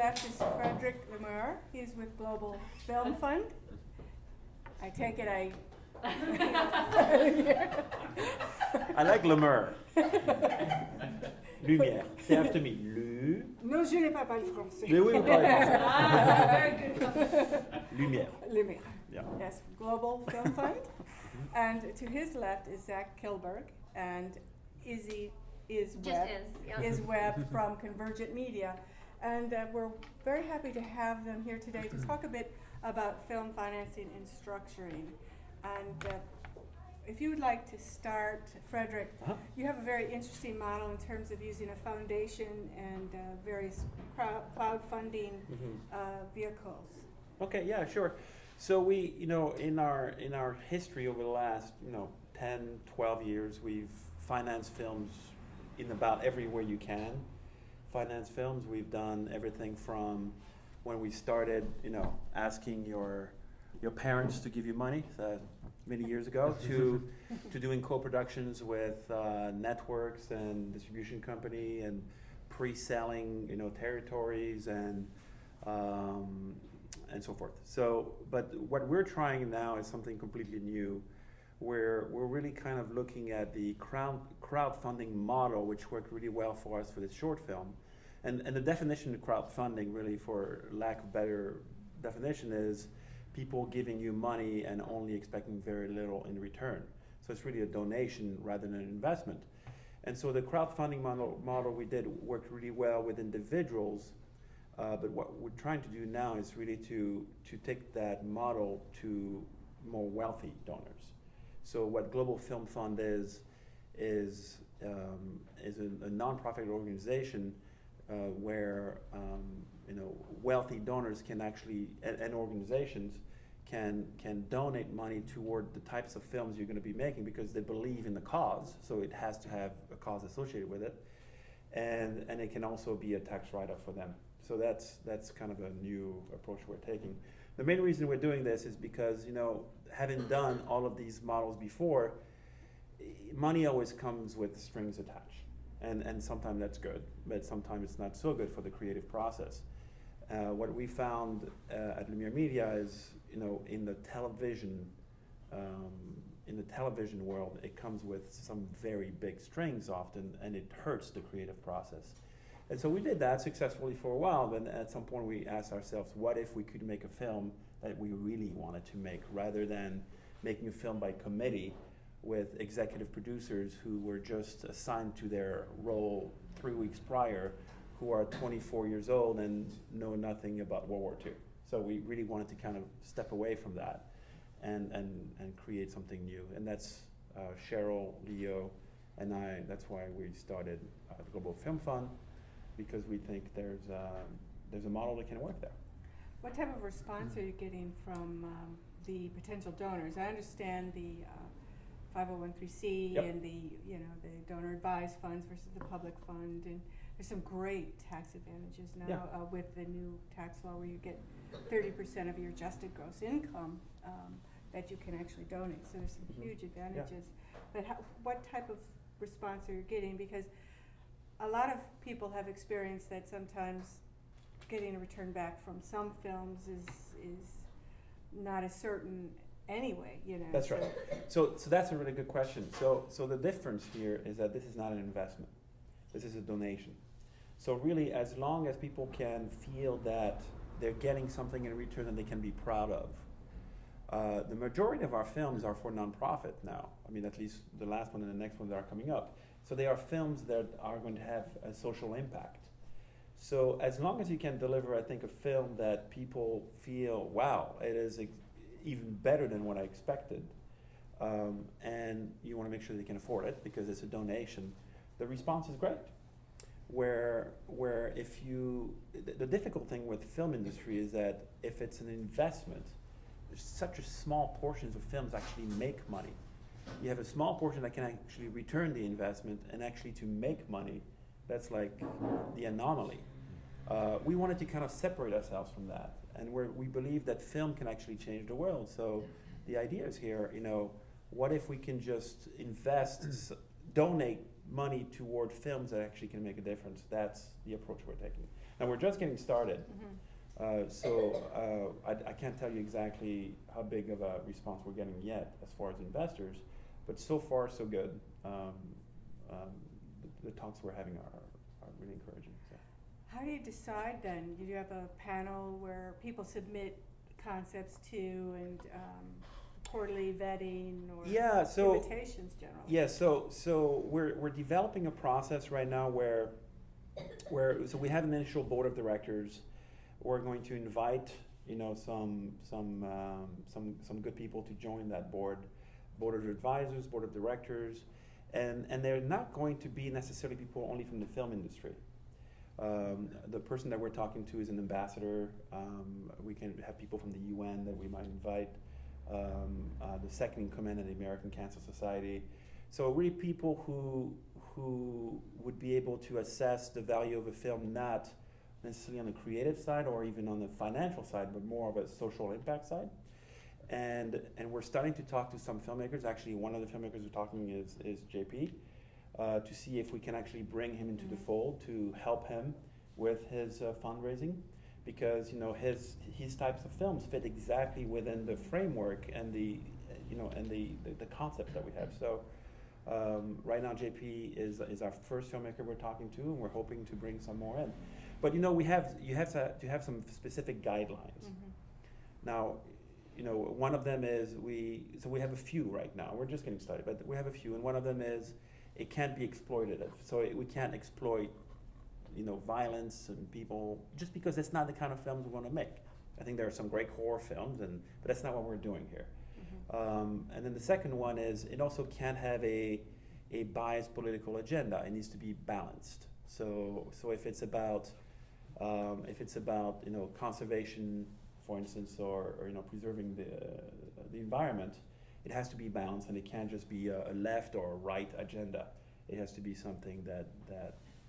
left is Frederic Lumiere. He's with Global Film Fund. I take it I like Lumiere. Lumiere. Say after me. Non, je n'ai pas parlé français. Mais oui, vous parlez français. Very good. Lumiere. Lumiere. Yeah. Yes, Global Film Fund. And to his left is Zach Kilberg, and Izzy is Webb from Convergent Media. And we're very happy to have them here today to talk a bit about film financing and structuring. And if you would like to start, Frederic, you have a very interesting model in terms of using a foundation and various crowdfunding vehicles. Okay, yeah, sure. So we, in our history over the last, 10, 12 years, we've financed films in about everywhere you can finance films. We've done everything from when we started, asking your parents to give you money many years ago to doing co-productions with networks and distribution company and pre-selling, territories and so forth. So, but what we're trying now is something completely new, where we're really kind of looking at the crowdfunding model, which worked really well for us for this short film. And the definition of crowdfunding, really, for lack of better definition, is people giving you money and only expecting very little in return. So it's really a donation rather than an investment. And so the crowdfunding model we did worked really well with individuals, but what we're trying to do now is really to take that model to more wealthy donors. So what Global Film Fund is a nonprofit organization where wealthy donors can actually, and organizations can donate money toward the types of films you're going to be making because they believe in the cause, so it has to have a cause associated with it, and it can also be a tax write-off for them. So that's kind of a new approach we're taking. The main reason we're doing this is because, having done all of these models before, money always comes with strings attached. And sometimes that's good, but sometimes it's not so good for the creative process. What we found at Lumiere Media is, in the television world, it comes with some very big strings often, and it hurts the creative process. And so we did that successfully for a while, but at some point we asked ourselves, what if we could make a film that we really wanted to make, rather than making a film by committee with executive producers who were just assigned to their role 3 weeks prior, who are 24 years old and know nothing about World War II. So we really wanted to kind of step away from that and create something new. And that's Cheryl, Leo, and I. That's why we started the Global Film Fund, because we think there's a model that can work there. What type of response are you getting from the potential donors? I understand the 501(c)(3) Yep. and the donor advised funds versus the public fund, and there's some great tax advantages now with the new tax law, where you get 30% of your adjusted gross income that you can actually donate. So there's some huge advantages. But what type of response are you getting? Because a lot of people have experienced that sometimes getting a return back from some films is not as certain anyway, That's right. So that's a really good question. So the difference here is that this is not an investment. This is a donation. So really, as long as people can feel that they're getting something in return that they can be proud of. The majority of our films are for nonprofit now. I mean, at least the last one and the next one that are coming up. So they are films that are going to have a social impact. So as long as you can deliver, I think, a film that people feel, wow, it is even better than what I expected, and you want to make sure they can afford it because it's a donation, the response is great. Where if the difficult thing with the film industry is that if it's an investment, there's such a small portions of films actually make money. You have a small portion that can actually return the investment, and actually to make money, that's like the anomaly. We wanted to kind of separate ourselves from that, and we believe that film can actually change the world. So the idea is here, what if we can just invest, donate money toward films that actually can make a difference? That's the approach we're taking. Now we're just getting started. I can't tell you exactly how big of a response we're getting yet as far as investors, but so far so good. The talks we're having are really encouraging. So. How do you decide then? Do you have a panel where people submit concepts to and quarterly vetting or invitations generally? Yeah, so we're developing a process right now where so we have an initial board of directors. We're going to invite some good people to join that board of advisors, board of directors, and they're not going to be necessarily people only from the film industry. The person that we're talking to is an ambassador. We can have people from the UN that we might invite. The second in command of the American Cancer Society. So really people who would be able to assess the value of a film not necessarily on the creative side or even on the financial side, but more of a social impact side. And we're starting to talk to some filmmakers. Actually, one of the filmmakers we're talking is JP, to see if we can actually bring him into the fold to help him with his fundraising, because his types of films fit exactly within the framework and the concept that we have. So right now JP is our first filmmaker we're talking to, and we're hoping to bring some more in. But you have to have some specific guidelines. Now, one of them is we have a few right now. We're just getting started, but we have a few, and one of them is it can't be exploitative. So we can't exploit, violence and people just because that's not the kind of films we want to make. I think there are some great horror films, but that's not what we're doing here. And then the second one is it also can't have a biased political agenda. It needs to be balanced. So if it's about conservation, for instance, or preserving the environment, it has to be balanced, and it can't just be a left or a right agenda. It has to be something that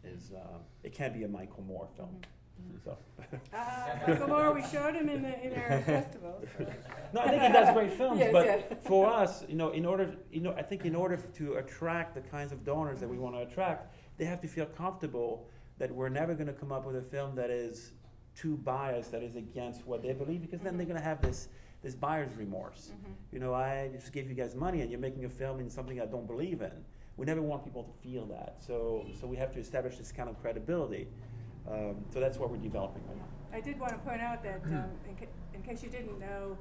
is. It can't be a Michael Moore film. So. Michael Moore, we showed him in our festival. So. No, I think he does great films, Yes, but for us, in order to attract the kinds of donors that we want to attract, they have to feel comfortable that we're never going to come up with a film that is too biased, that is against what they believe, because then they're going to have this buyer's remorse. I just gave you guys money and you're making a film in something I don't believe in. We never want people to feel that. So we have to establish this kind of credibility. So that's what we're developing right now. I did want to point out that in case you didn't know,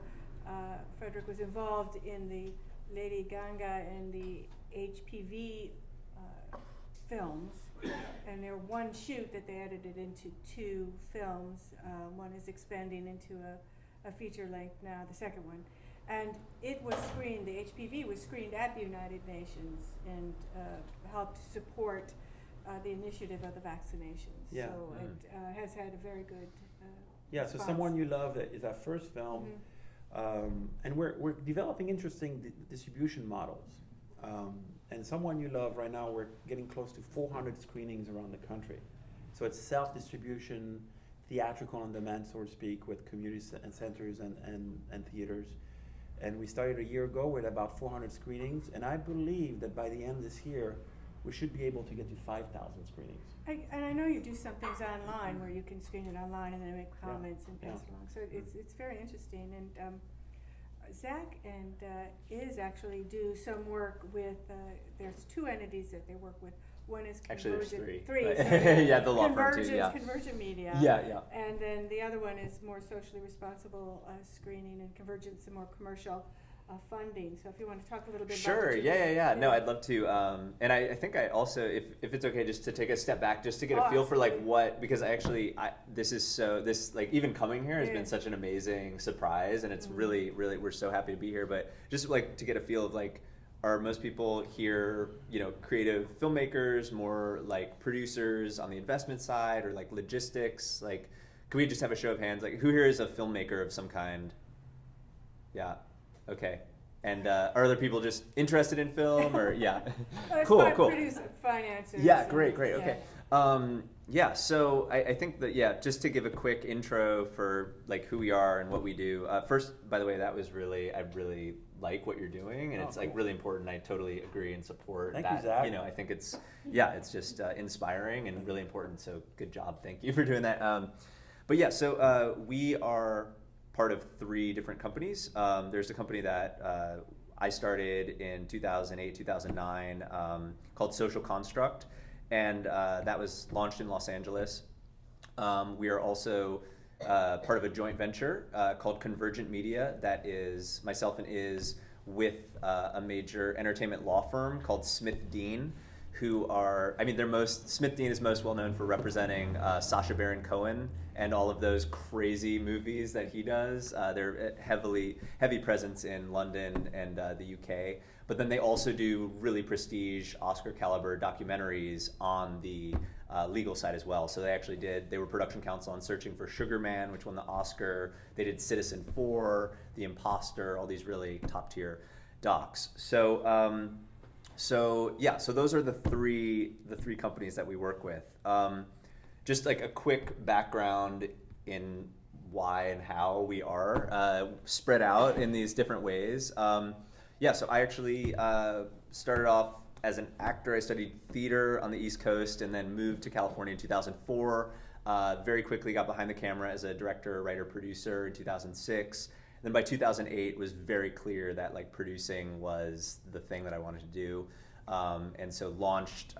Frederic was involved in the Lady Gaga and the HPV films, and they're one shoot that they edited into two films. One is expanding into a feature length now, the second one. And it was screened, the HPV was screened at the United Nations and helped support the initiative of the vaccinations. Yeah. So it has had a very good response. So Someone You Love is our first film, and we're developing interesting distribution models. And Someone You Love, right now we're getting close to 400 screenings around the country. So it's self-distribution, theatrical on demand, so to speak, with community centers and theaters. And we started a year ago with about 400 screenings, and I believe that by the end of this year, we should be able to get to 5,000 screenings. And I know you do some things online where you can screen it online and then make comments and pass it along. So it's very interesting. And Zach and Iz actually do some work with, there's two entities that they work with. One is Convergent. Actually, there's three. yeah, the law firm too, yeah. Convergent Media. Yeah. And then the other one is more socially responsible screening, and Convergent some more commercial funding. So if you want to talk a little bit about Sure, yeah. No, I'd love to. And I think I also, if it's okay, just to take a step back, just to get a feel for like what, because this like even coming here has been such an amazing surprise, and it's really, we're so happy to be here. But just like to get a feel of like, are most people here, creative filmmakers, more like producers on the investment side, or like logistics? Like, can we just have a show of hands? Like, who here is a filmmaker of some kind? Yeah. Okay. And are other people just interested in film, or yeah? Cool. Cool. Financers. Yeah. Great. Okay. Yeah, so I think that, yeah, just to give a quick intro for like who we are and what we do. First, by the way, I really like what you're doing, and it's like really important. I totally agree and support Thank that. you, Zach. You know, I think it's just inspiring and really important. So good job, thank you for doing that. But yeah, so we are part of 3 different companies. There's a company that I started in 2008, 2009 called Social Construct. And that was launched in Los Angeles. We are also part of a joint venture called Convergent Media that is myself and is with a major entertainment law firm called Smith Dean, who are, Smith Dean is most well known for representing Sacha Baron Cohen and all of those crazy movies that he does. They're heavy presence in London and the UK. But then they also do really prestige Oscar caliber documentaries on the legal side as well. So they were production counsel on Searching for Sugar Man, which won the Oscar. They did Citizen 4, The Imposter, all these really top tier docs. So those are the three companies that we work with. Just like a quick background in why and how we are spread out in these different ways. So I actually started off as an actor. I studied theater on the East Coast and then moved to California in 2004. Very quickly got behind the camera as a director, writer, producer in 2006. And then by 2008, it was very clear that like producing was the thing that I wanted to do. And so launched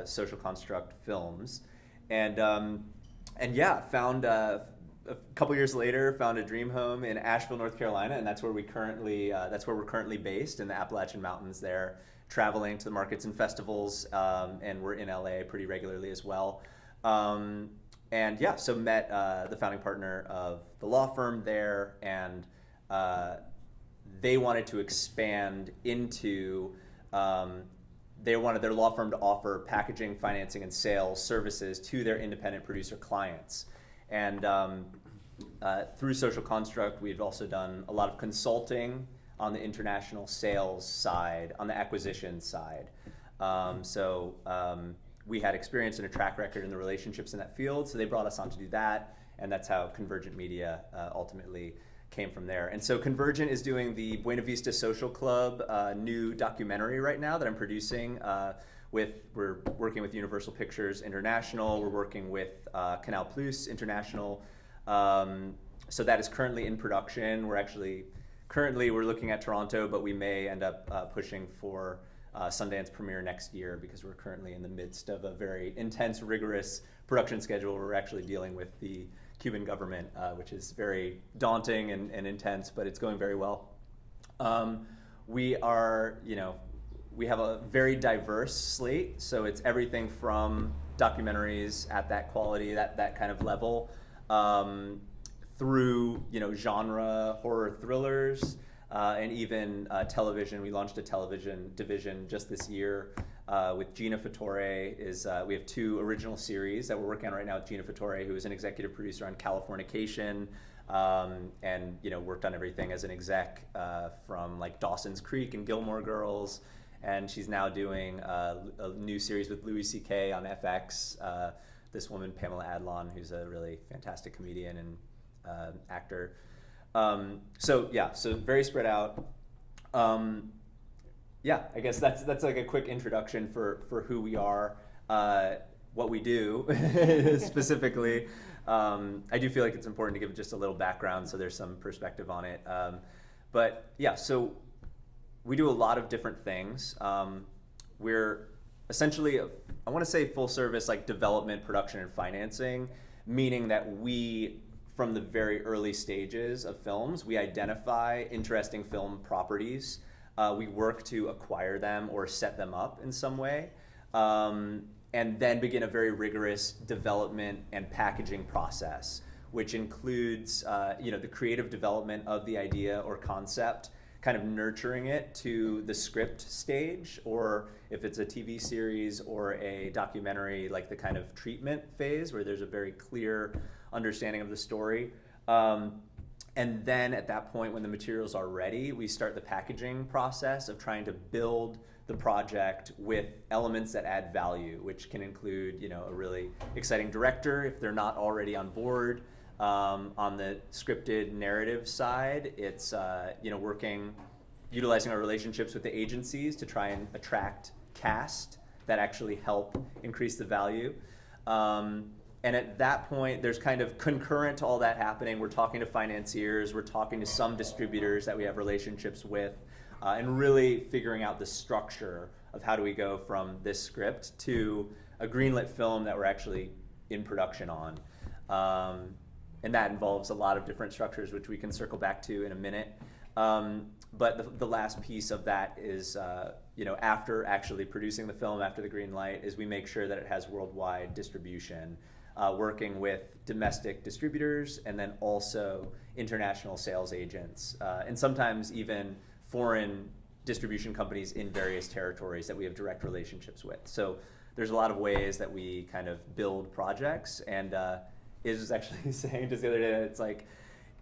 Social Construct Films. And found a couple years later, found a dream home in Asheville, North Carolina, and that's where we're currently based in the Appalachian Mountains there, traveling to the markets and festivals, and we're in LA pretty regularly as well. So met the founding partner of the law firm there, and they wanted to expand into they wanted their law firm to offer packaging, financing, and sales services to their independent producer clients. And through Social Construct, we've also done a lot of consulting on the international sales side, on the acquisition side. We had experience and a track record in the relationships in that field, so they brought us on to do that, and that's how Convergent Media ultimately came from there. And so Convergent is doing the Buena Vista Social Club new documentary right now that I'm producing. We're working with Universal Pictures International. We're working with Canal Plus International. So that is currently in production. We're looking at Toronto, but we may end up pushing for Sundance premiere next year because we're currently in the midst of a very intense, rigorous production schedule. We're actually dealing with the Cuban government, which is very daunting and intense, but it's going very well. We have a very diverse slate, so it's everything from documentaries at that quality, that kind of level, through genre horror thrillers, and even television. We launched a television division just this year with Gina Fattore. We have 2 original series that we're working on right now with Gina Fattore, who is an executive producer on Californication, and worked on everything as an exec from like Dawson's Creek and Gilmore Girls. And she's now doing a new series with Louis C.K. on FX. This woman, Pamela Adlon, who's a really fantastic comedian and actor. So very spread out. I guess that's like a quick introduction for who we are, what we do specifically. I do feel like it's important to give just a little background so there's some perspective on it. So we do a lot of different things. We're essentially, I want to say full service, like development, production, and financing, meaning that we, from the very early stages of films, we identify interesting film properties. We work to acquire them or set them up in some way, and then begin a very rigorous development and packaging process, which includes the creative development of the idea or concept, kind of nurturing it to the script stage, or if it's a TV series or a documentary, like the kind of treatment phase where there's a very clear understanding of the story. And then at that point, when the materials are ready, we start the packaging process of trying to build the project with elements that add value, which can include, a really exciting director if they're not already on board. On the scripted narrative side, it's utilizing our relationships with the agencies to try and attract cast that actually help increase the value. And at that point, there's kind of concurrent to all that happening. We're talking to financiers, we're talking to some distributors that we have relationships with, and really figuring out the structure of how do we go from this script to a greenlit film that we're actually in production on. And that involves a lot of different structures, which we can circle back to in a minute. But the last piece of that is, after actually producing the film, after the green light, is we make sure that it has worldwide distribution, working with domestic distributors and then also international sales agents, and sometimes even foreign distribution companies in various territories that we have direct relationships with. So there's a lot of ways that we kind of build projects, and Iz was actually saying just the other day, it's like,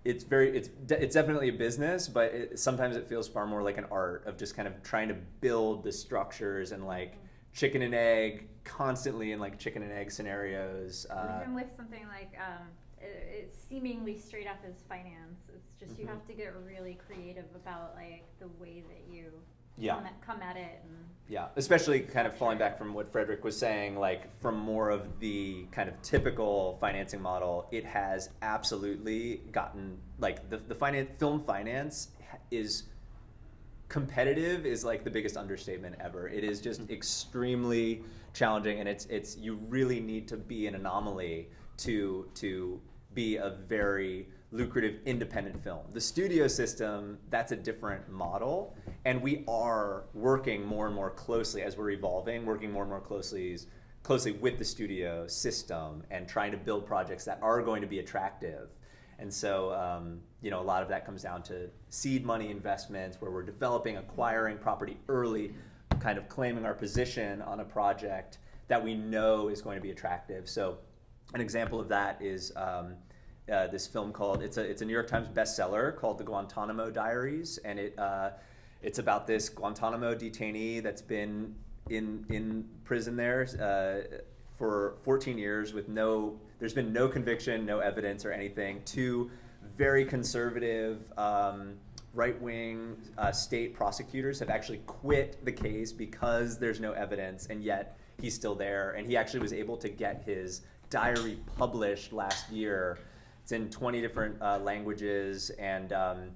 it's definitely a business, but sometimes it feels far more like an art of just kind of trying to build the structures and like chicken and egg constantly in like chicken and egg scenarios. Even with something like it's seemingly straight up as finance, it's just you have to get really creative about like the way that you come at it. And especially kind of falling back from what Frederic was saying, like from more of the kind of typical financing model, it has absolutely gotten like the film finance is competitive is like the biggest understatement ever. It is just extremely challenging, and it's you really need to be an anomaly to be a very lucrative independent film. The studio system, that's a different model, and we are working more and more closely as we're evolving, working more and more closely with the studio system and trying to build projects that are going to be attractive. And so, a lot of that comes down to seed money investments where we're developing, acquiring property early, kind of claiming our position on a project that we know is going to be attractive. So an example of that is this film called, it's a New York Times bestseller called The Guantanamo Diaries, and it's about this Guantanamo detainee that's been in prison there for 14 years with there's been no conviction, no evidence or anything. Two very conservative right-wing state prosecutors have actually quit the case because there's no evidence, and yet he's still there, and he actually was able to get his diary published last year. It's in 20 different languages and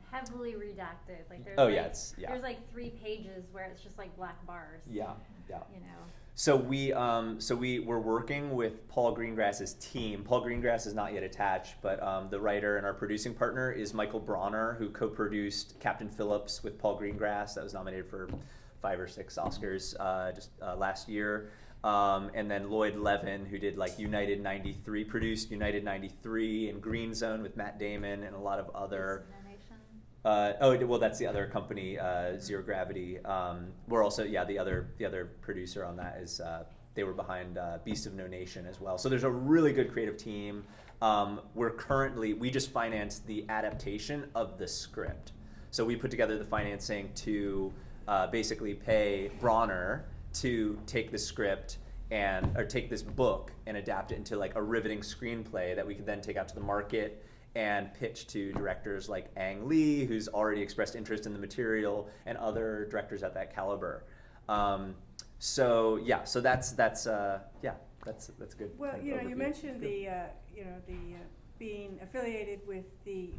heavily redacted. Like there's there's like 3 pages where it's just like black bars. Yeah. So we're working with Paul Greengrass's team. Paul Greengrass is not yet attached, but the writer and our producing partner is Michael Bronner, who co-produced Captain Phillips with Paul Greengrass. That was nominated for 5 or 6 Oscars just last year. And then Lloyd Levin, who did like United 93, produced United 93 and Green Zone with Matt Damon and a lot of other. That's the other company, Zero Gravity. We're also the other producer on that is they were behind Beast of No Nation as well. So there's a really good creative team. We just financed the adaptation of the script. So we put together the financing to basically pay Bronner to take the script or take this book and adapt it into like a riveting screenplay that we could then take out to the market and pitch to directors like Ang Lee, who's already expressed interest in the material, and other directors at that caliber. So that's good. Well, you mentioned the being affiliated with the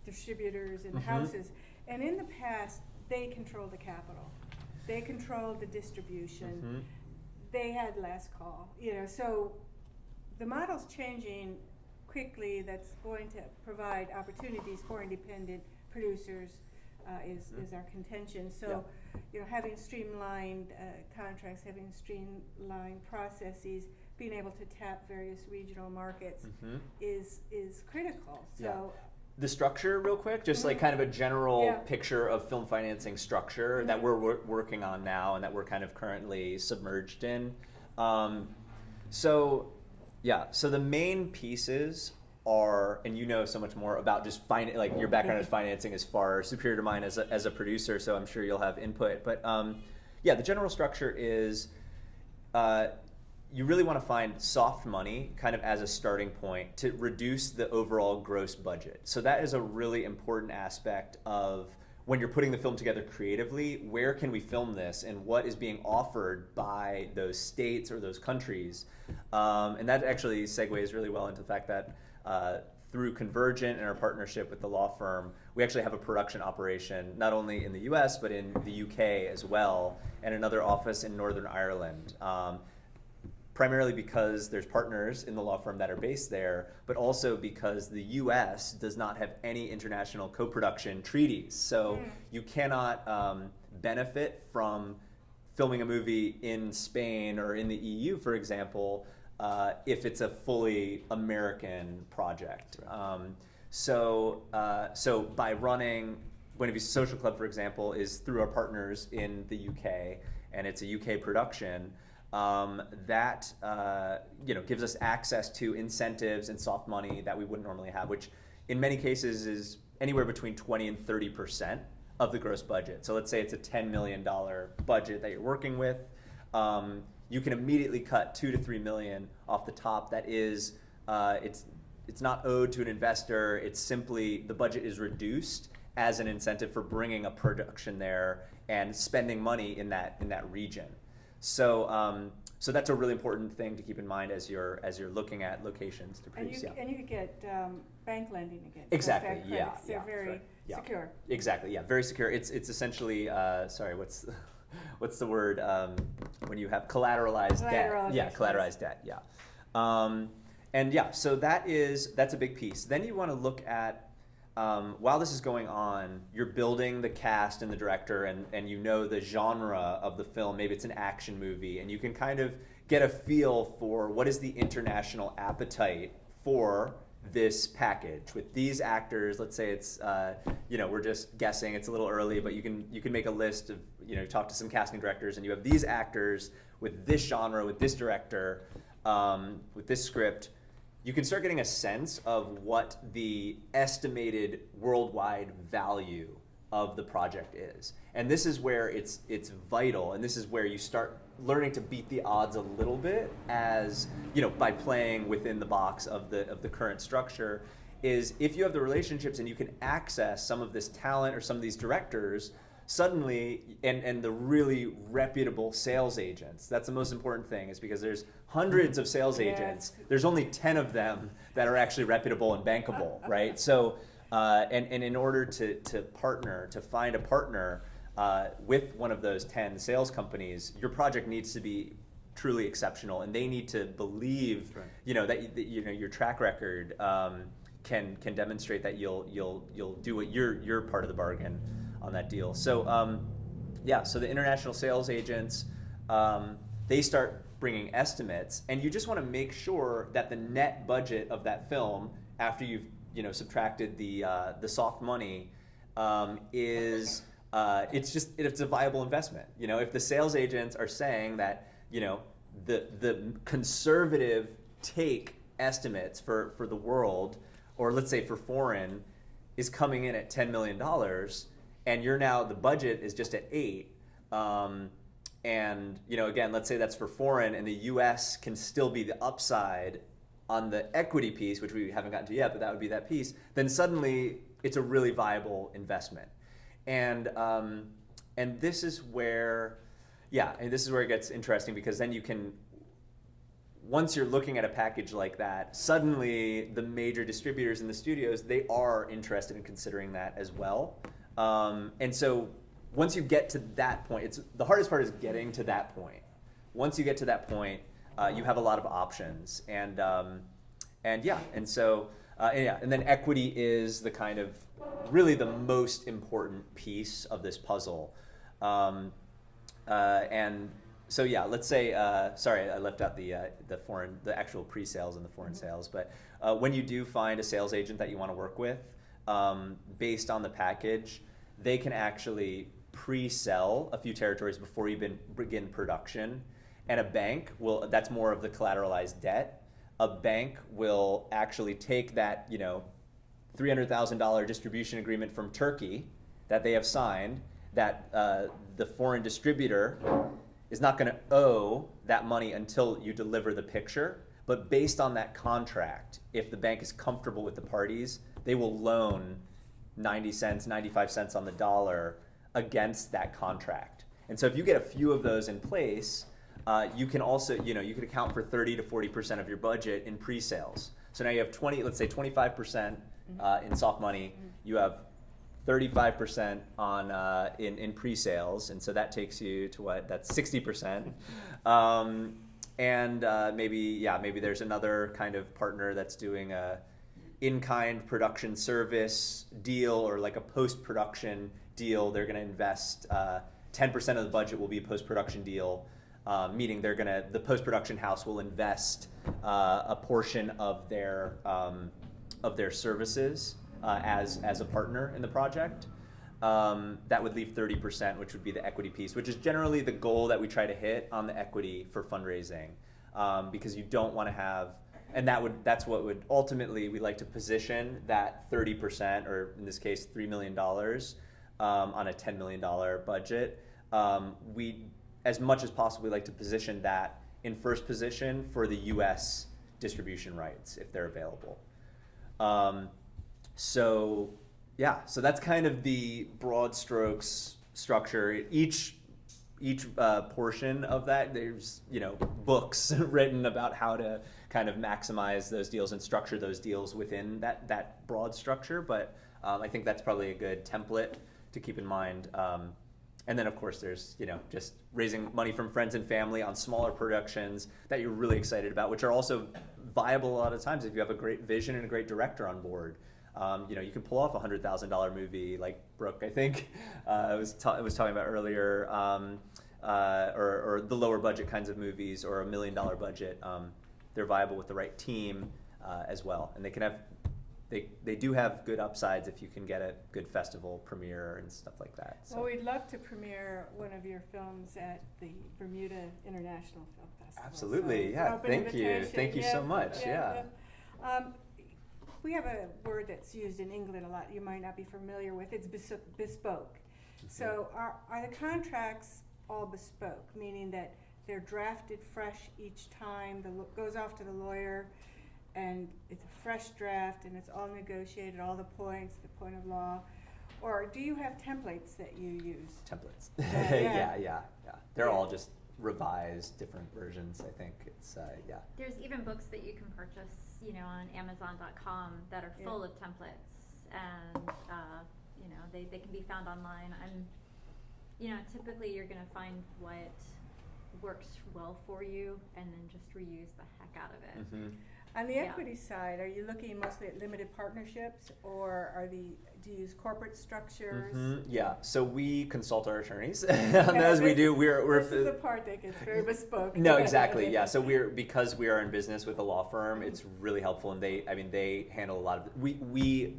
distributors and the houses, and in the past they controlled the capital, they controlled the distribution, they had last call. So the model's changing quickly. That's going to provide opportunities for independent producers is our contention. So, having streamlined contracts, having streamlined processes, being able to tap various regional markets is critical. So. The structure, real quick, just like kind of a general picture of film financing structure that we're working on now and that we're kind of currently submerged in. So the main pieces are, and you know so much more about just like your background in financing is far superior to mine as a producer, so I'm sure you'll have input. But the general structure is you really want to find soft money kind of as a starting point to reduce the overall gross budget. So that is a really important aspect of when you're putting the film together creatively. Where can we film this, and what is being offered by those states or those countries? And that actually segues really well into the fact that through Convergent and our partnership with the law firm, we actually have a production operation not only in the US but in the UK as well, and another office in Northern Ireland. Primarily because there's partners in the law firm that are based there, but also because the US does not have any international co-production treaties. So you cannot benefit from filming a movie in Spain or in the EU, for example, if it's a fully American project. So by running Buena Vista Social Club, for example, is through our partners in the UK, and it's a UK production. That gives us access to incentives and soft money that we wouldn't normally have, which in many cases is anywhere between 20 and 30% of the gross budget. So let's say it's a $10 million budget that you're working with. You can immediately cut $2 to $3 million off the top. That is, it's not owed to an investor. It's simply the budget is reduced as an incentive for bringing a production there and spending money in that region. So that's a really important thing to keep in mind as you're looking at locations to produce. And you get bank lending again. Exactly. They're very secure. Exactly. Yeah. Very secure. It's essentially what's the word when you have collateralized debt? Yeah. Collateralized debt. Yeah. So that's a big piece. Then you want to look at. While this is going on, you're building the cast and the director, and you know the genre of the film. Maybe it's an action movie, and you can kind of get a feel for what is the international appetite for this package with these actors. Let's say it's we're just guessing, it's a little early, but you can make a list of, talk to some casting directors, and you have these actors with this genre, with this director, with this script. You can start getting a sense of what the estimated worldwide value of the project is. And this is where it's vital, and this is where you start learning to beat the odds a little bit as, by playing within the box of the current structure, is if you have the relationships and you can access some of this talent or some of these directors, suddenly, and the really reputable sales agents, that's the most important thing, is because there's hundreds of sales agents, there's only 10 of them that are actually reputable and bankable, right? So, and in order to find a partner with one of those 10 sales companies, your project needs to be truly exceptional, and they need to believe, that your track record can demonstrate that you'll do what you're part of the bargain on that deal. So so the international sales agents, they start bringing estimates, and you just want to make sure that the net budget of that film, after you've subtracted the soft money, is it's a viable investment. If the sales agents are saying that the conservative take estimates for the world, or let's say for foreign, is coming in at $10 million, and you're now, the budget is just at 8, and again, let's say that's for foreign, and the US can still be the upside on the equity piece, which we haven't gotten to yet, but that would be that piece, then suddenly it's a really viable investment. And this is where it gets interesting, because then you can, once you're looking at a package like that, suddenly the major distributors in the studios, they are interested in considering that as well. And so once you get to that point, the hardest part is getting to that point. Once you get to that point, you have a lot of options, and then equity is the kind of really the most important piece of this puzzle. And so let's say, sorry, I left out the actual pre-sales and the foreign sales, but when you do find a sales agent that you want to work with, based on the package, they can actually pre-sell a few territories before you begin production. And a bank that's more of the collateralized debt. A bank will actually take that, $300,000 distribution agreement from Turkey that they have signed, that the foreign distributor is not going to owe that money until you deliver the picture. But based on that contract, if the bank is comfortable with the parties, they will loan 90 cents, 95 cents on the dollar against that contract. And so if you get a few of those in place, you can also, you could account for 30 to 40% of your budget in pre-sales. So now you have 25% in soft money. You have 35% on in pre-sales, and so that takes you to what? That's 60%. And maybe there's another kind of partner that's doing a in-kind production service deal or like a post-production deal. They're going to invest 10% of the budget will be a post-production deal, meaning the post-production house will invest a portion of their services as a partner in the project. That would leave 30%, which would be the equity piece, which is generally the goal that we try to hit on the equity for fundraising, because you don't want to have, and that's what would ultimately we like to position that 30%, or in this case $3 million on a $10 million budget. We, as much as possible, we like to position that in first position for the U.S. distribution rights if they're available. So that's kind of the broad strokes structure. Each portion of that, there's books written about how to kind of maximize those deals and structure those deals within that broad structure. But I think that's probably a good template to keep in mind. And then of course there's just raising money from friends and family on smaller productions that you're really excited about, which are also viable a lot of times if you have a great vision and a great director on board. You can pull off a $100,000 movie like Brooke, I think, I was talking about earlier, or the lower budget kinds of movies, or $1 million budget. They're viable with the right team as well, and they do have good upsides if you can get a good festival premiere and stuff like that. So. Well, we'd love to premiere one of your films at the Bermuda International Film Festival. Absolutely, so yeah. Thank you so much. Yeah. We have a word that's used in England a lot you might not be familiar with. It's bespoke. Mm-hmm. So are the contracts all bespoke, meaning that they're drafted fresh each time, goes off to the lawyer, and it's a fresh draft, and it's all negotiated, all the points, the point of law? Or do you have templates that you use? Templates. Yeah. They're all just revised, different versions, I think. It's, There's even books that you can purchase, on Amazon.com that are full of templates, and, they can be found online. Typically you're going to find what works well for you and then just reuse the heck out of it. Mm-hmm. On the equity side, are you looking mostly at limited partnerships, or do you use corporate structures? Mm-hmm. Yeah, so we consult our attorneys on those. We do. This is the part that gets very bespoke. No, exactly. Yeah, so because we are in business with a law firm, it's really helpful, and they handle a lot of it.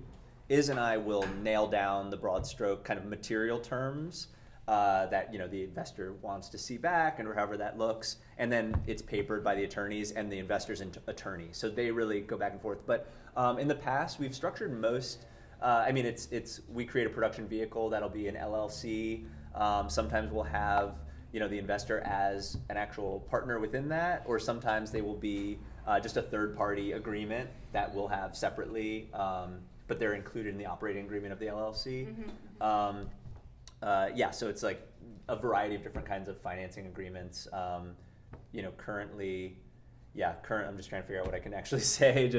Iz and I will nail down the broad stroke kind of material terms that the investor wants to see back, and however that looks, and then it's papered by the attorneys and the investor's attorney. So they really go back and forth. But in the past, we've structured most. We create a production vehicle that'll be an LLC. Sometimes we'll have the investor as an actual partner within that, or sometimes they will be just a third-party agreement that we'll have separately, but they're included in the operating agreement of the LLC. Mm-hmm. So it's like a variety of different kinds of financing agreements. Currently, I'm just trying to figure out what I can actually say.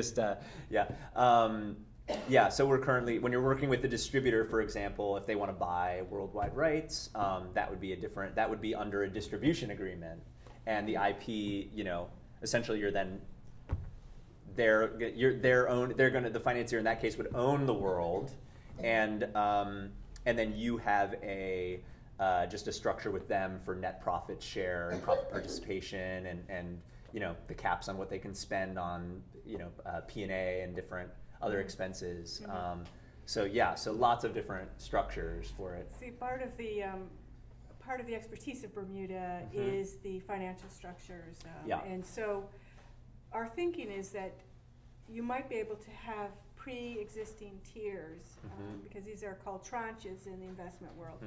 So we're currently, when you're working with the distributor, for example, if they want to buy worldwide rights, that would be under a distribution agreement, and the IP, essentially the financier in that case would own the world, and then you have just a structure with them for net profit share and profit participation, and the caps on what they can spend on P&A and different other expenses. Mm-hmm. So lots of different structures for it. See, part of the expertise of Bermuda mm-hmm. is the financial structures, and so our thinking is that you might be able to have pre-existing tiers, because these are called tranches in the investment world,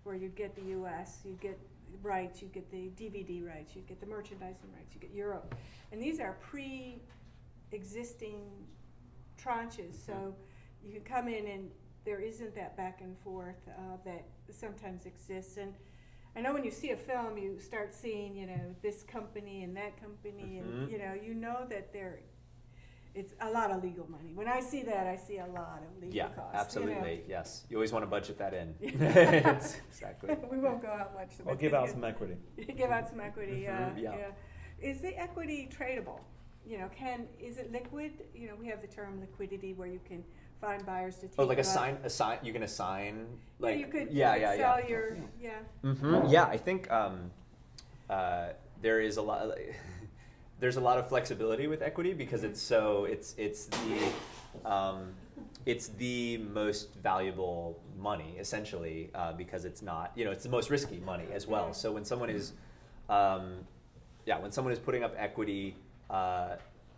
where you'd get the US, you'd get rights, you'd get the DVD rights, you'd get the merchandising rights, you get Europe. And these are pre-existing tranches, so you can come in and there isn't that back and forth that sometimes exists. And I know when you see a film, you start seeing, you know, this company and that company, and you know that it's a lot of legal money. When I see that, I see a lot of legal costs. Yeah, absolutely. Yes, you always want to budget that in. Exactly. We won't go out much. Or give out some equity. Give out some equity. Yeah. Is the equity tradable? You know, is it liquid? You know, we have the term liquidity where you can find buyers to take. Oh, like assign. You can assign. Like you could sell your Yeah, I think there is a lot. There's a lot of flexibility with equity because it's the most valuable money essentially because it's not, you know, it's the most risky money as well. So when someone is putting up equity,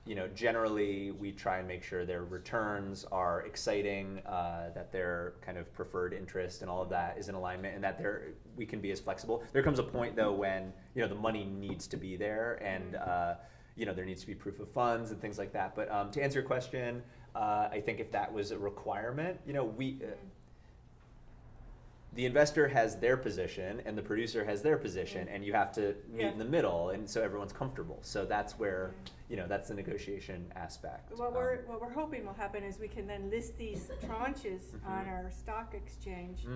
you know, generally we try and make sure their returns are exciting, that their kind of preferred interest and all of that is in alignment, and that we can be as flexible. There comes a point though when, you know, the money needs to be there, and you know, there needs to be proof of funds and things like that. But to answer your question, I think if that was a requirement, you know, the investor has their position and the producer has their position, and you have to meet in the middle, and so everyone's comfortable. So that's where, you know, that's the negotiation aspect. What we're hoping will happen is we can then list these tranches on our stock exchange,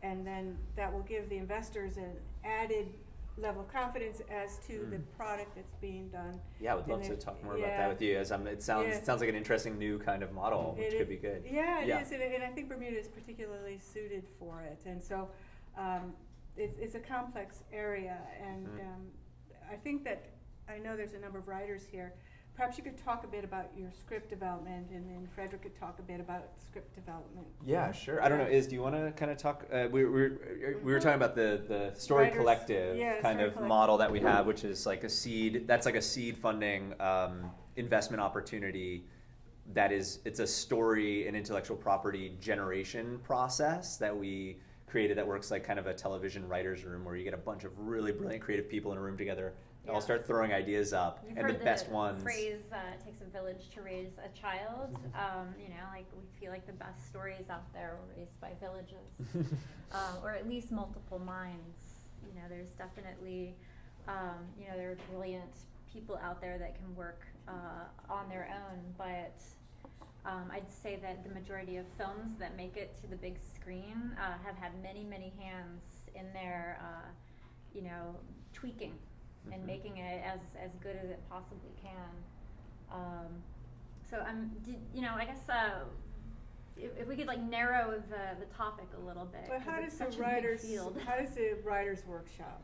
and then that will give the investors an added level of confidence as to the product that's being done. Yeah, I would love to talk more about that with you. As it sounds like an interesting new kind of model, which could be good. Yeah, it is, and I think Bermuda is particularly suited for it. And so it's a complex area, and I think that I know there's a number of writers here. Perhaps you could talk a bit about your script development, and then Frederic could talk a bit about script development. Yeah, sure. I don't know, do you want to kind of talk? We were talking about the Story Writers, Collective kind of collective model that we have, which is like a seed. That's like a seed funding investment opportunity. It's a story and intellectual property generation process that we created that works like kind of a television writer's room, where you get a bunch of really brilliant creative people in a room together. I'll start throwing ideas up, You've and heard the best ones. Phrase "takes a village to raise a child." You know, like we feel like the best stories out there were raised by villages, or at least multiple minds. You know, there's definitely, you know, there are brilliant people out there that can work on their own, but I'd say that the majority of films that make it to the big screen have had many, many hands in there, you know, tweaking and making it as good as it possibly can. So you know, I guess if we could like narrow the topic a little bit. But how does the writers workshop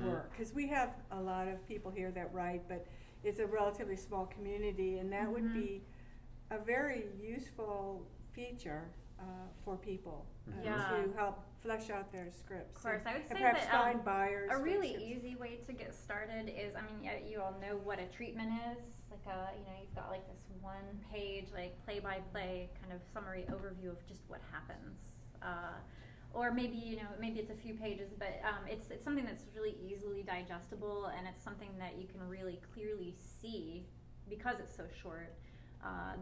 work? Because we have a lot of people here that write, but it's a relatively small community, and that would be a very useful feature for people to help flesh out their scripts. Of course, I would say perhaps that find buyers. A really easy way to get started is, I mean, you all know what a treatment is. Like you know, you've got like this one page, like play-by-play kind of summary overview of just what happens. Or maybe, you know, maybe it's a few pages, but it's something that's really easily digestible, and it's something that you can really clearly see, because it's so short,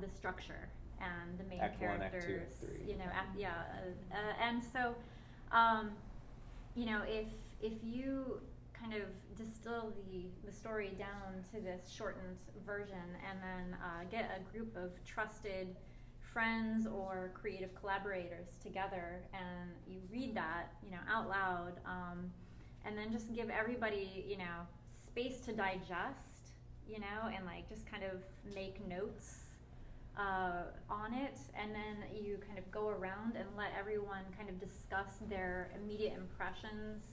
the structure and the main Act characters. 1, Act 2, Act 3. You know, and so, you know, if you kind of distill the story down to this shortened version, and then get a group of trusted friends or creative collaborators together, and you read that, you know, out loud, and then just give everybody, you know, space to digest, you know, and like just kind of make notes on it, and then you kind of go around and let everyone kind of discuss their immediate impressions,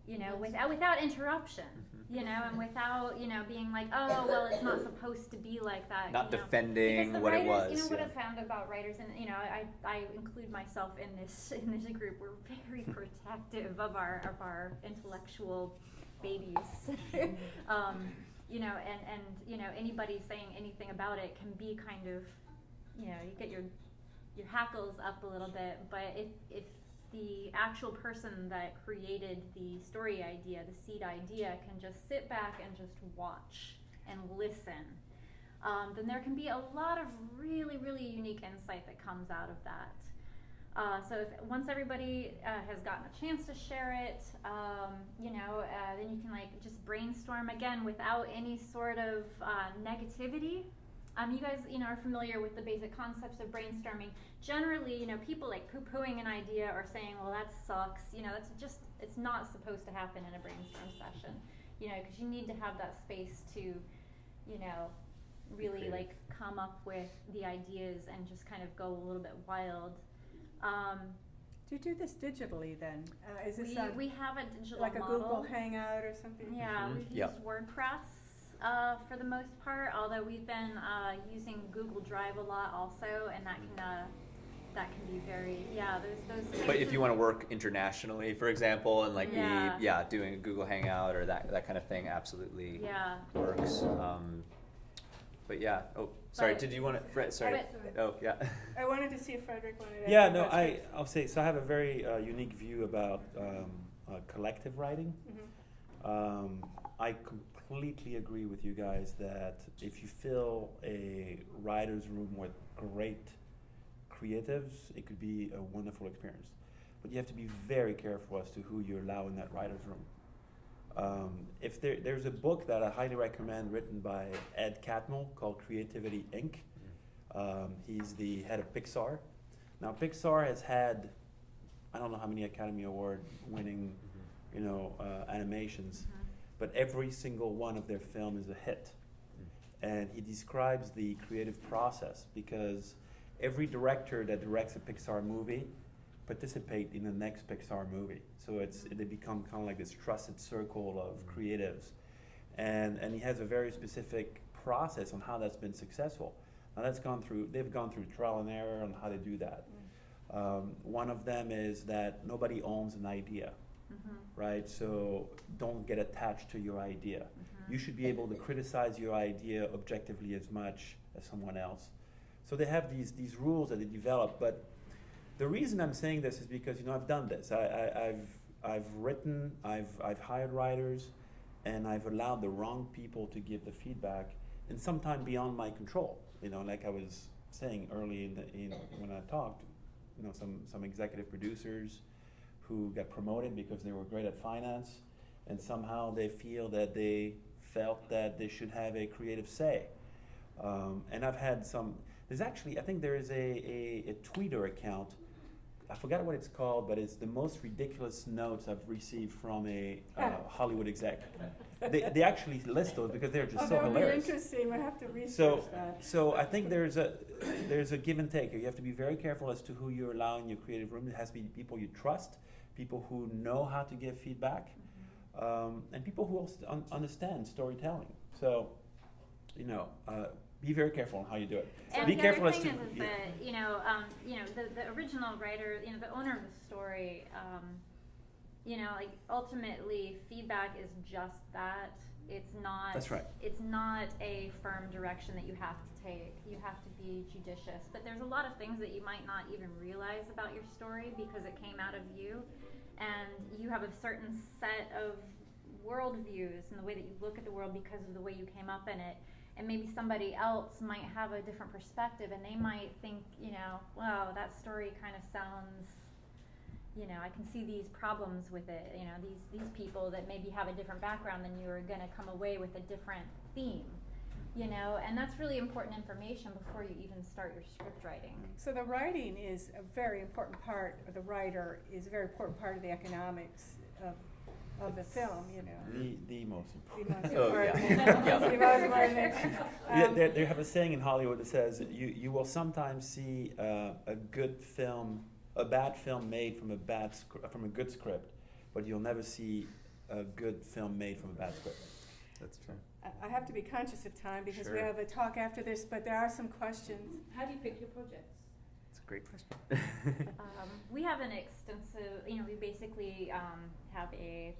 you know, without interruption, you know, and without, you know, being like, oh, well, it's not supposed to be like that. Not you know? defending Because what writers, it was. You know, what I've found about writers, and you know, I include myself in this group. We're very protective of our intellectual babies. You know, and you know, anybody saying anything about it can be kind of you get your hackles up a little bit, but if the actual person that created the story idea, the seed idea, can just sit back and just watch and listen, then there can be a lot of really, really unique insight that comes out of that. So once everybody has gotten a chance to share it, then you can just brainstorm again without any sort of negativity. You guys, are familiar with the basic concepts of brainstorming. Generally, people poo-pooing an idea or saying, well, that sucks. It's not supposed to happen in a brainstorm session. Because you need to have that space to, really come up with the ideas and just kind of go a little bit wild. Do you do this digitally then? Is this we have a digital like model. a Google Hangout or something? Yeah, we've used WordPress for the most part, although we've been using Google Drive a lot also, and that can be very, those But if you want to work internationally, for example, and doing a Google Hangout or that kind of thing absolutely works. But yeah, sorry, did you want to, Fred, sorry. Oh, yeah. I wanted to see if Frederic wanted to Yeah, add no, something. I'll say, so I have a very unique view about collective writing. I completely agree with you guys that if you fill a writer's room with great creatives, it could be a wonderful experience. But you have to be very careful as to who you allow in that writer's room. If there's a book that I highly recommend written by Ed Catmull called Creativity Inc. He's the head of Pixar. Now Pixar has had, I don't know how many Academy Award winning, animations, but every single one of their film is a hit. And he describes the creative process because every director that directs a Pixar movie participate in the next Pixar movie. So they become kind of like this trusted circle of creatives. And he has a very specific process on how that's been successful. Now they've gone through trial and error on how to do that. One of them is that nobody owns an idea, right? So don't get attached to your idea. You should be able to criticize your idea objectively as much as someone else. So they have these rules that they develop, but the reason I'm saying this is because I've done this. I've written, I've hired writers, and I've allowed the wrong people to give the feedback, and sometimes beyond my control. Like I was saying early when I talked, some executive producers who got promoted because they were great at finance, and somehow they feel that they felt that they should have a creative say. And I've had some. There's actually, I think there is a Twitter account. I forgot what it's called, but it's the most ridiculous notes I've received from a Hollywood exec. They actually list those because they're just so that would hilarious. be interesting. We'll have to research that. So I think there's a give and take. You have to be very careful as to who you're allowing in your creative room. It has to be people you trust, people who know how to give feedback, and people who also understand storytelling. So, be very careful on how you do it. And be the careful other as thing to is that the original writer, the owner of the story, ultimately feedback is just that. It's not. That's right. It's not a firm direction that you have to take. You have to be judicious. But there's a lot of things that you might not even realize about your story because it came out of you, and you have a certain set of worldviews and the way that you look at the world because of the way you came up in it. And maybe somebody else might have a different perspective, and they might think, wow, that story kind of sounds, I can see these problems with it. These people that maybe have a different background than you are going to come away with a different theme, and that's really important information before you even start your script writing. So the writing is a very important part, or the writer is a very important part of the economics of the film, The most important. The most Oh, important. yeah. The most important. They have a saying in Hollywood that says you will sometimes see a good film, a bad film made from a good script, but you'll never see a good film made from a bad script. That's true. I have to be conscious of time because we Sure. have a talk after this, but there are some questions. How do you pick your projects? It's a great question. We have an extensive, we basically have a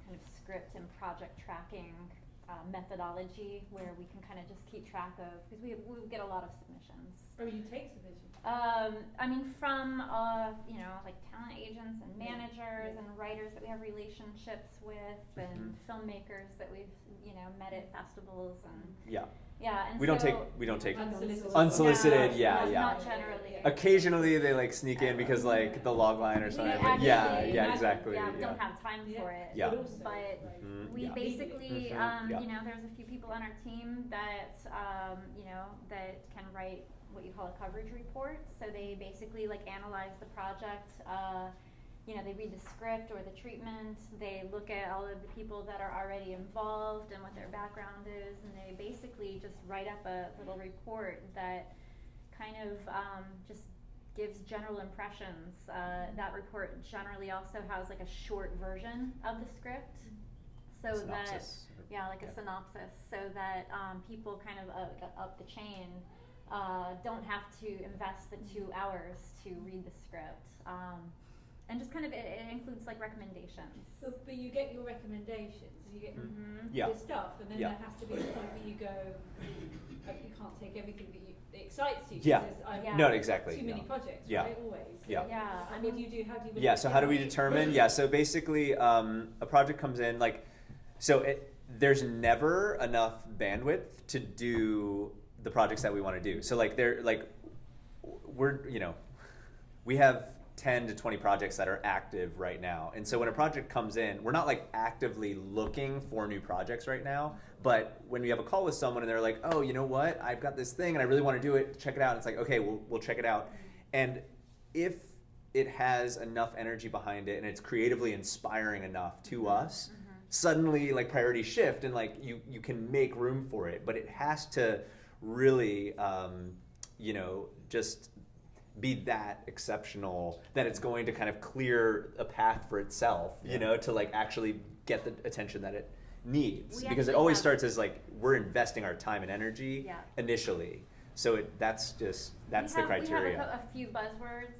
kind of script and project tracking methodology where we can kind of just keep track of, because we get a lot of submissions. Or you take submissions? I mean, from like talent agents and managers and writers that we have relationships with, and filmmakers that we've met at festivals, and and we don't take unsolicited. Not generally. Occasionally they like sneak in because like the log line or something. But exactly. Yeah, we don't have time for it. Yeah. But we basically, there's a few people on our team that that can write what you call a coverage report. So they basically like analyze the project. They read the script or the treatment. They look at all of the people that are already involved and what their background is, and they basically just write up a little report that kind of just gives general impressions. That report generally also has like a short version of the script, so synopsis. a synopsis, so that people kind of up the chain don't have to invest the 2 hours to read the script. And just kind of, it includes like recommendations. So, but you get your recommendations, you get your stuff, and then there has to be a point where you go, you can't take everything that excites you. No, exactly. Too many projects, right? Always. I mean, what do you do? How do you? So how do we determine? So basically, a project comes in there's never enough bandwidth to do the projects that we want to do. So we have 10 to 20 projects that are active right now. And so when a project comes in, we're not like actively looking for new projects right now, but when we have a call with someone and they're like, oh, you know what, I've got this thing and I really want to do it, check it out. And it's like, okay, we'll check it out. And if it has enough energy behind it and it's creatively inspiring enough to us, suddenly like priorities shift and like you can make room for it, but it has to really, just be that exceptional that it's going to kind of clear a path for itself, to like actually get the attention that it needs. Because it always starts as like we're investing our time and energy initially. So that's the criteria. We have a few buzzwords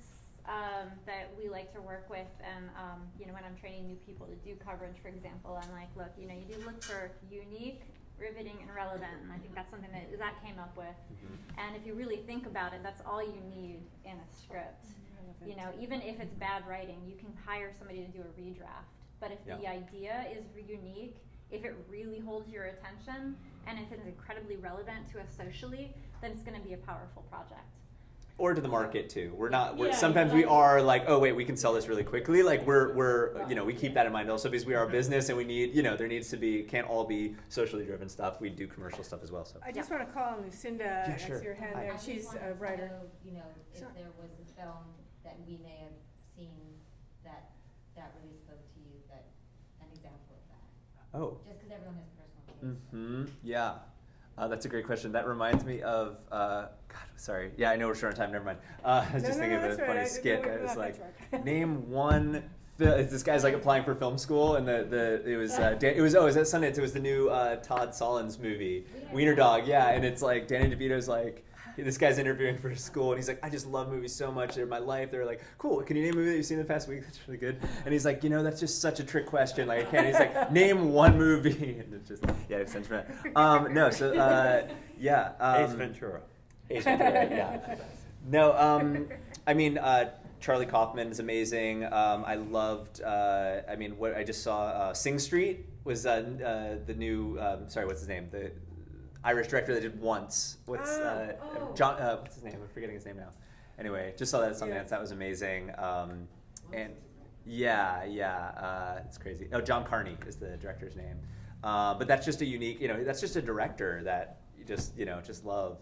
that we like to work with, and when I'm training new people to do coverage, for example, I'm like, look, you do look for unique, riveting, and relevant, and I think that's something that Zach came up with. And if you really think about it, that's all you need in a script. Even if it's bad writing, you can hire somebody to do a redraft. But if the idea is unique, if it really holds your attention, and if it's incredibly relevant to us socially, then it's going to be a powerful project. Or to the market too. Sometimes we are like, oh wait, we can sell this really quickly. Like we keep that in mind also because we are a business and we need, there needs to be, can't all be socially driven stuff. We do commercial stuff as well. So I just want to call on Lucinda. Yeah, sure. That's your hand there. She's a writer. Know, if there was a film that we may have seen that really spoke to you, that an example of that. Oh. Just because everyone has personal taste. Yeah. That's a great question. That reminds me of, sorry. Yeah, I know we're short on time. Never mind. I was just thinking of a funny skit. I was like, name one. This guy's like applying for film school, and it was at Sundance. It was the new Todd Solondz movie, Wiener Dog. Yeah, and it's like Danny DeVito's like. This guy's interviewing for school, and he's like, I just love movies so much. They're my life. They're like, cool, can you name a movie that you've seen in the past week that's really good? And he's like, that's just such a trick question. Like, I can't. He's like, name one movie. And it's just, it extends from that. Ace Ventura. Ace Ventura, yeah. No, I mean, Charlie Kaufman is amazing. I loved, what I just saw, Sing Street was the new, what's his name? The Irish director that did Once. John? What's his name? I'm forgetting his name now. Anyway, just saw that at Sundance. That was amazing. It's crazy. Oh, John Carney is the director's name. But that's just a unique. That's just a director that you just love.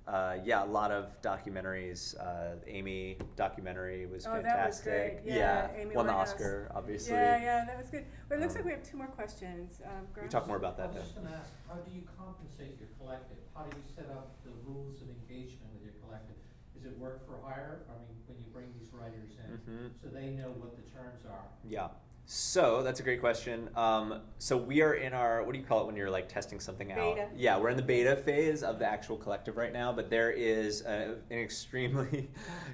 A lot of documentaries. Amy documentary was fantastic. That was great. Yeah, Amy won the Winehouse. Oscar, obviously. Yeah, that was good. Well, it looks like we have 2 more questions. We talk more about that. I was just going to ask, how do you compensate your collective? How do you set up the rules of engagement with your collective? Is it work for hire? I mean, when you bring these writers in, so they know what the terms are. Yeah. So that's a great question. So we are in our, what do you call it when you're like testing something out? Beta. Yeah, we're in the beta phase of the actual collective right now, but there is an extremely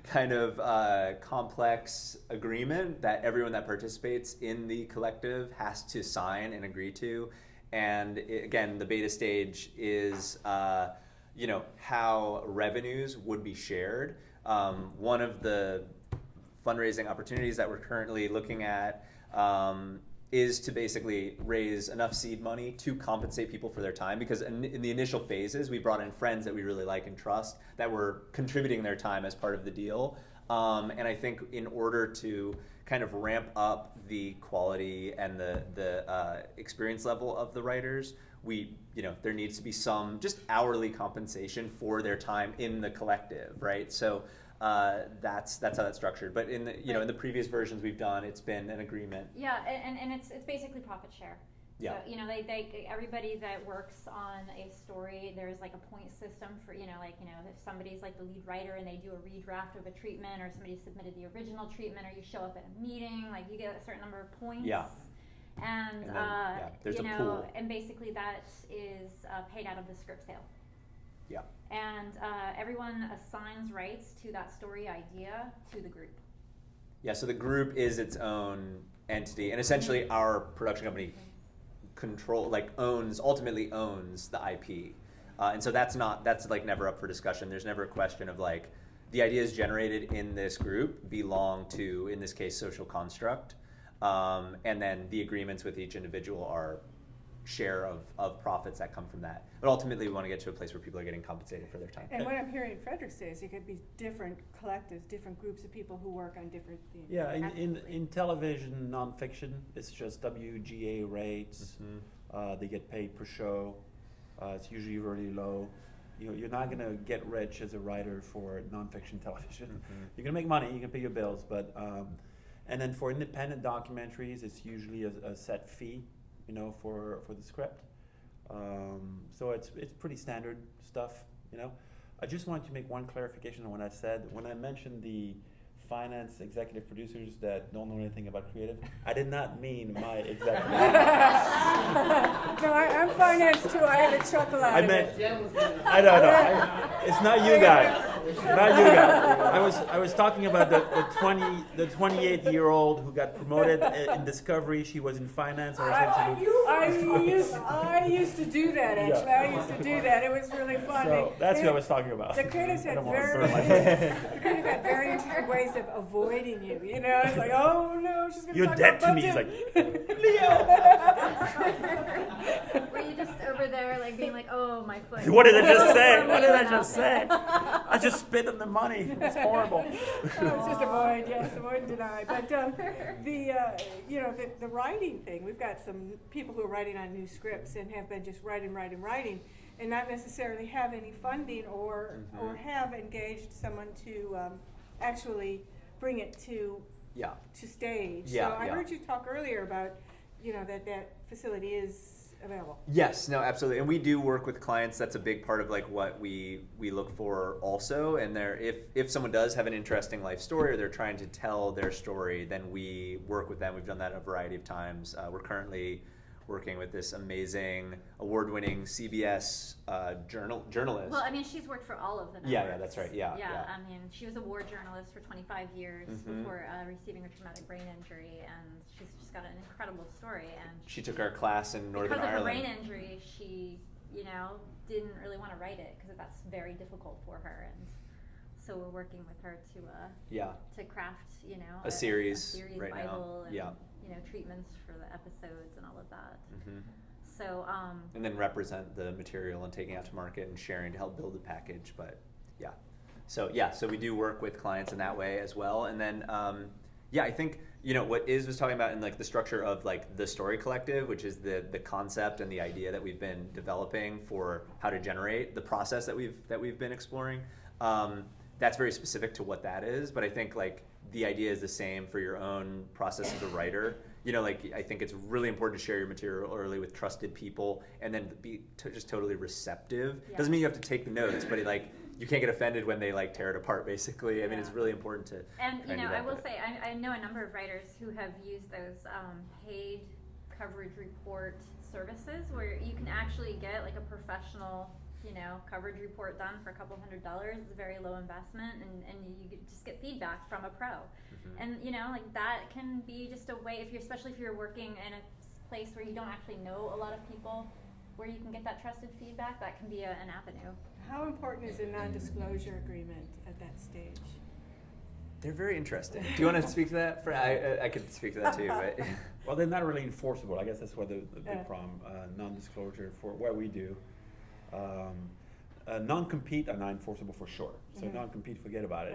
kind of complex agreement that everyone that participates in the collective has to sign and agree to. And again, the beta stage is how revenues would be shared. One of the fundraising opportunities that we're currently looking at is to basically raise enough seed money to compensate people for their time, because in the initial phases we brought in friends that we really like and trust that were contributing their time as part of the deal. And I think in order to kind of ramp up the quality and the experience level of the writers, there needs to be some just hourly compensation for their time in the collective, right? So that's how that's structured. But in the in the previous versions we've done, it's been an agreement. Yeah, and it's basically profit share. Yeah. So they everybody that works on a story, there's like a point system for if somebody's like the lead writer and they do a redraft of a treatment, or somebody submitted the original treatment, or you show up at a meeting, like you get a certain number of points. Yeah. And then, there's a pool. And basically that is paid out of the script sale. Yeah. And everyone assigns rights to that story idea to the group. Yeah, so the group is its own entity, and essentially our production company ultimately owns the IP. And so that's like never up for discussion. There's never a question of like the ideas generated in this group belong to, in this case, Social Construct. And then the agreements with each individual are share of profits that come from that. But ultimately we want to get to a place where people are getting compensated for their time. And what I'm hearing Frederic say is it could be different collectives, different groups of people who work on different themes. Yeah, in television nonfiction, it's just WGA rates. They get paid per show. It's usually really low. You're not going to get rich as a writer for nonfiction television. You're going to make money, you can pay your bills, but and then for independent documentaries, it's usually a set fee, for the script. So it's pretty standard stuff, I just wanted to make one clarification on what I said. When I mentioned the finance executive producers that don't know anything about creative, I did not mean my executive. No, I'm finance too. I had a chuckle out of it. I don't know. It's not you guys. Not you guys. I was talking about the 28-year-old who got promoted in Discovery. She was in finance. I used to do that actually. Yeah. I used to do that. It was really funny. So that's what I was talking about. The critics had very interesting ways of avoiding you. It's like, oh no, she's gonna You're talk dead about to me. He's budget. like, Leo. Were you just over there like being like, oh my foot? What did I just say? What did I just say? I just spit on the money. It's horrible. It's just avoid and deny. But the writing thing, we've got some people who are writing on new scripts and have been just writing, and not necessarily have any funding or have engaged someone to actually bring it to stage. So I heard you talk earlier about that facility is available. Yes, no, absolutely, and we do work with clients. That's a big part of like what we look for also. And if someone does have an interesting life story or they're trying to tell their story, then we work with them. We've done that a variety of times. We're currently working with this amazing award-winning CBS journalist. Well, I mean, she's worked for all of the networks. Yeah, that's right. Yeah. I mean, she was a war journalist for 25 years before receiving a traumatic brain injury, and she's just got an incredible story. And she took our class in Northern Ireland. Because of her brain injury, she, didn't really want to write it because that's very difficult for her, and so we're working with her to craft, a series right Bible now. And, treatments for the episodes and all of that. So and then represent the material and taking it out to market and sharing to help build a package. But so we do work with clients in that way as well. And then I think what Iz was talking about in like the structure of like the story collective, which is the concept and the idea that we've been developing for how to generate the process that we've been exploring. That's very specific to what that is, but I think like the idea is the same for your own process as a writer. I think it's really important to share your material early with trusted people, and then be just totally receptive. Doesn't mean you have to take the notes, but you can't get offended when they like tear it apart. Basically, I mean, it's really important to. And I will say, I know a number of writers who have used those paid coverage report services where you can actually get like a professional coverage report done for a couple $100s. It's a very low investment, and you just get feedback from a pro. And like that can be just a way, especially if you're working in a place where you don't actually know a lot of people, where you can get that trusted feedback, that can be an avenue. How important is a non-disclosure agreement at that stage? They're very interesting. Do you want to speak to that? I could speak to that too. But well, they're not really enforceable. I guess that's what the big problem. Non-disclosure for what we do. Non-compete are not enforceable for sure. So non-compete, forget about it.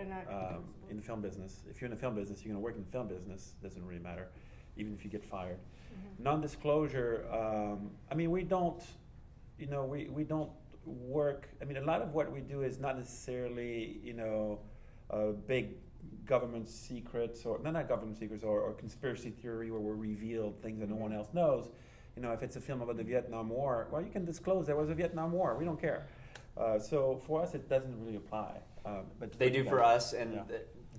In the film business, if you're in the film business, you're going to work in the film business. Doesn't really matter, even if you get fired. Non-disclosure. I mean, we don't. We don't work. I mean, a lot of what we do is not necessarily big government secrets or not government secrets or conspiracy theory where we reveal things that no one else knows. If it's a film about the Vietnam War, well, you can disclose there was a Vietnam War. We don't care. So for us, it doesn't really apply. But they do for us, and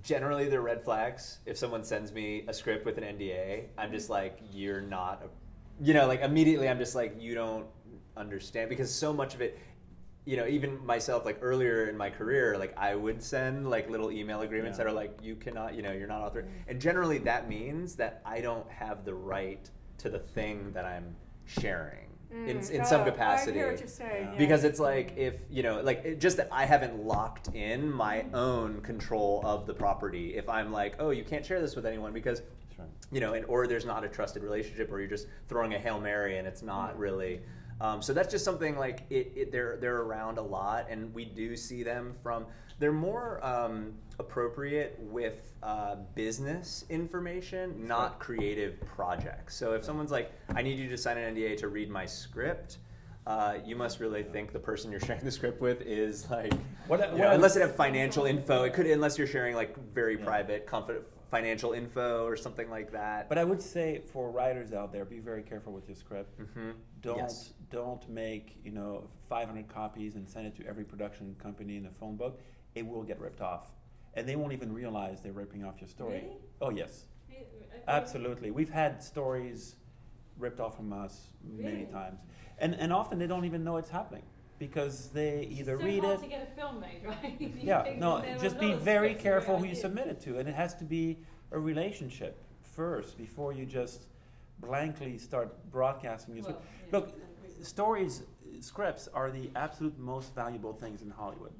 generally they're red flags. If someone sends me a script with an NDA, I'm just like, you're not, immediately I'm just like, you don't understand, because so much of it, even myself, like earlier in my career, like I would send like little email agreements that are like, you cannot, you're not authorized. And generally that means that I don't have the right to the thing that I'm sharing in some capacity. I hear what you're saying. Because it's like, if, just that I haven't locked in my own control of the property. If I'm like, oh, you can't share this with anyone because, or there's not a trusted relationship, or you're just throwing a Hail Mary and it's not really. So that's just something like they're around a lot, and we do see them from. They're more appropriate with business information, not creative projects. So if someone's like, I need you to sign an NDA to read my script, you must really think the person you're sharing the script with is like, unless it have financial info, it could, unless you're sharing like very private, confident financial info or something like that. But I would say for writers out there, be very careful with your script. Don't make 500 copies and send it to every production company in a phone book. It will get ripped off, and they won't even realize they're ripping off your story. Really? Oh yes, absolutely. We've had stories ripped off from us many times, and often they don't even know it's happening because they either read it. To get a film made, right? Just be very careful who you submit it to, and it has to be a relationship first before you just blankly start broadcasting your script. Look, scripts are the absolute most valuable things in Hollywood.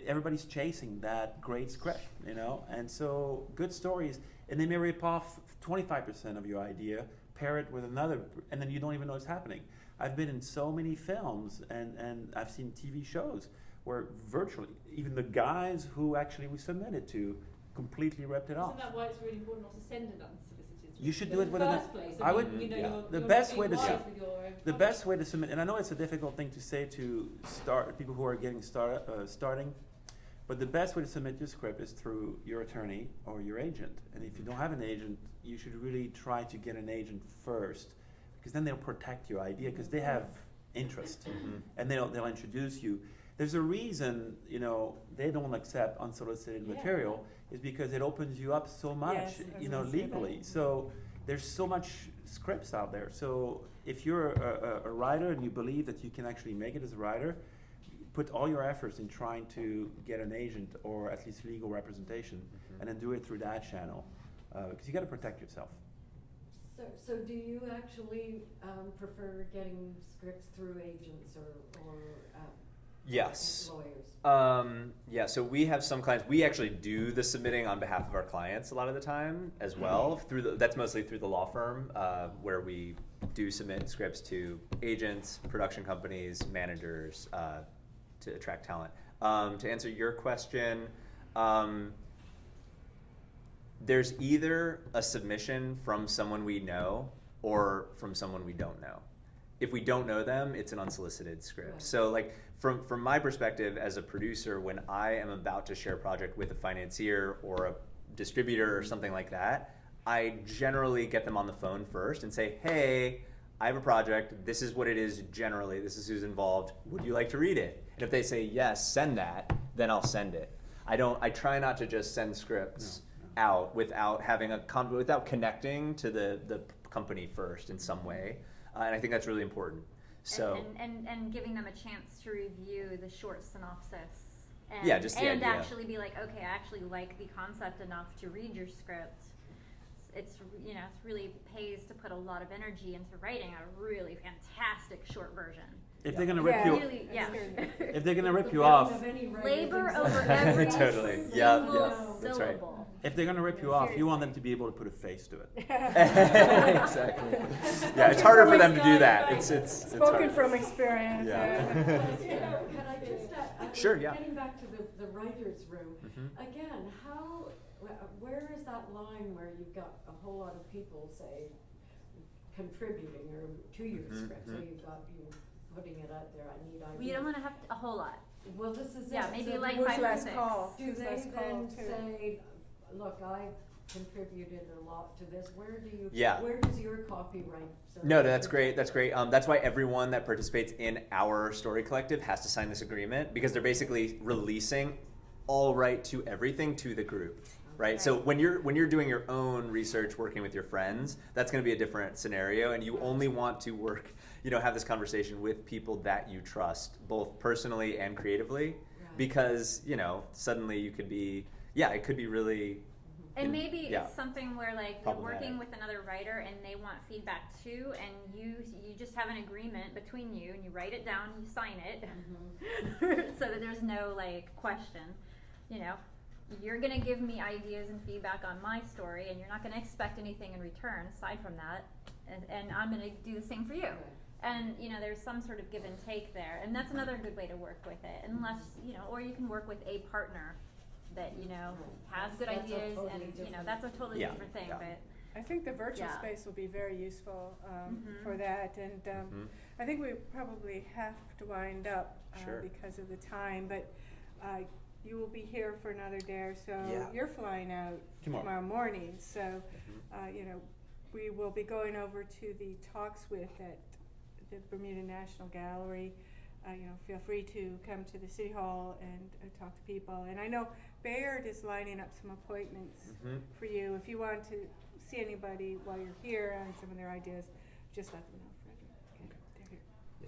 Everybody's chasing that great script, and so good stories, and they may rip off 25% of your idea, pair it with another, and then you don't even know it's happening. I've been in so many films, and I've seen TV shows where virtually, even the guys who actually we submitted to completely ripped it off. Isn't that why it's really important not to send an unsolicited? You should do it with first place. I would. The best way to submit, and I know it's a difficult thing to say to people who are getting starting, but the best way to submit your script is through your attorney or your agent. And if you don't have an agent, you should really try to get an agent first, because then they'll protect your idea, because they have interest, and they'll introduce you. There's a reason they don't accept unsolicited material, is because it opens you up so much, legally. So there's so much scripts out there. So if you're a writer and you believe that you can actually make it as a writer, put all your efforts in trying to get an agent or at least legal representation, and then do it through that channel, because you got to protect yourself. So do you actually prefer getting scripts through agents or Yes. lawyers? So we have some clients. We actually do the submitting on behalf of our clients a lot of the time as well. That's mostly through the law firm, where we do submit scripts to agents, production companies, managers, to attract talent. To answer your question, there's either a submission from someone we know or from someone we don't know. If we don't know them, it's an unsolicited script. Right. So like from my perspective as a producer, when I am about to share a project with a financier or a distributor or something like that, I generally get them on the phone first and say, hey, I have a project, this is what it is generally, this is who's involved, would you like to read it? And if they say yes, send that, then I'll send it. I try not to just send scripts out without having without connecting to the company first in some way. And I think that's really important. So and giving them a chance to review the short synopsis and, just the and idea. Actually be like, okay, I actually like the concept enough to read your script. it's really pays to put a lot of energy into writing a really fantastic short version. If they're gonna rip you, Really, yeah. if they're gonna rip you off, Labor over every Totally. single Yeah, that's right. syllable. if they're gonna rip you off, you want them to be able to put a face to it. Exactly. Yeah, it's harder for them to do that. It's Spoken hard. from experience. Yeah. Can I just Sure, yeah. getting back to the writer's room, again, where is that line where you've got a whole lot of people, say, contributing or to your script, so you've got you putting it out there, I need ideas. You don't want to have a whole lot. Well, this is Yeah, it. maybe So like Who's 5 or last 6. call? do Who's they last call, then too? say, look, I've contributed a lot to this, where do you, Yeah. where does your copyright? No, that's great. That's great. That's why everyone that participates in our story collective has to sign this agreement, because they're basically releasing all right to everything to the group, right? So when you're doing your own research, working with your friends, that's going to be a different scenario, and you only want to work, have this conversation with people that you trust, both personally and creatively, because suddenly you could be, it could be really. And maybe it's something where like you're working with another writer and they want feedback too, and you just have an agreement between you, and you write it down, you sign it, so that there's no like question. You're gonna give me ideas and feedback on my story, and you're not gonna expect anything in return aside from that, and I'm gonna do the same for you. And there's some sort of give and take there, and that's another good way to work with it. Unless or you can work with a partner that has good That's a ideas, totally and different- that's a totally different thing. Yeah. But I think the virtual Yeah. space will be very useful for that, and I think we probably have to wind up Sure. because of the time, but you will be here for another day or so. Yeah. You're flying out tomorrow morning, so we will be going over to the talks with at the Bermuda National Gallery. Feel free to come to the City Hall and talk to people. And I know Bayard is lining up some appointments for you. If you want to see anybody while you're here and some of their ideas, just let them know, Frederic. Okay, they're here.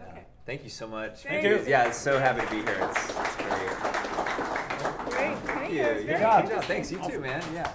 Yeah. Okay. Thank you so much. Thank you. Yeah, it's so happy to be here. It's great. Great, thank you. You. It's very Good job. interesting. Thanks. You too, man. Yeah.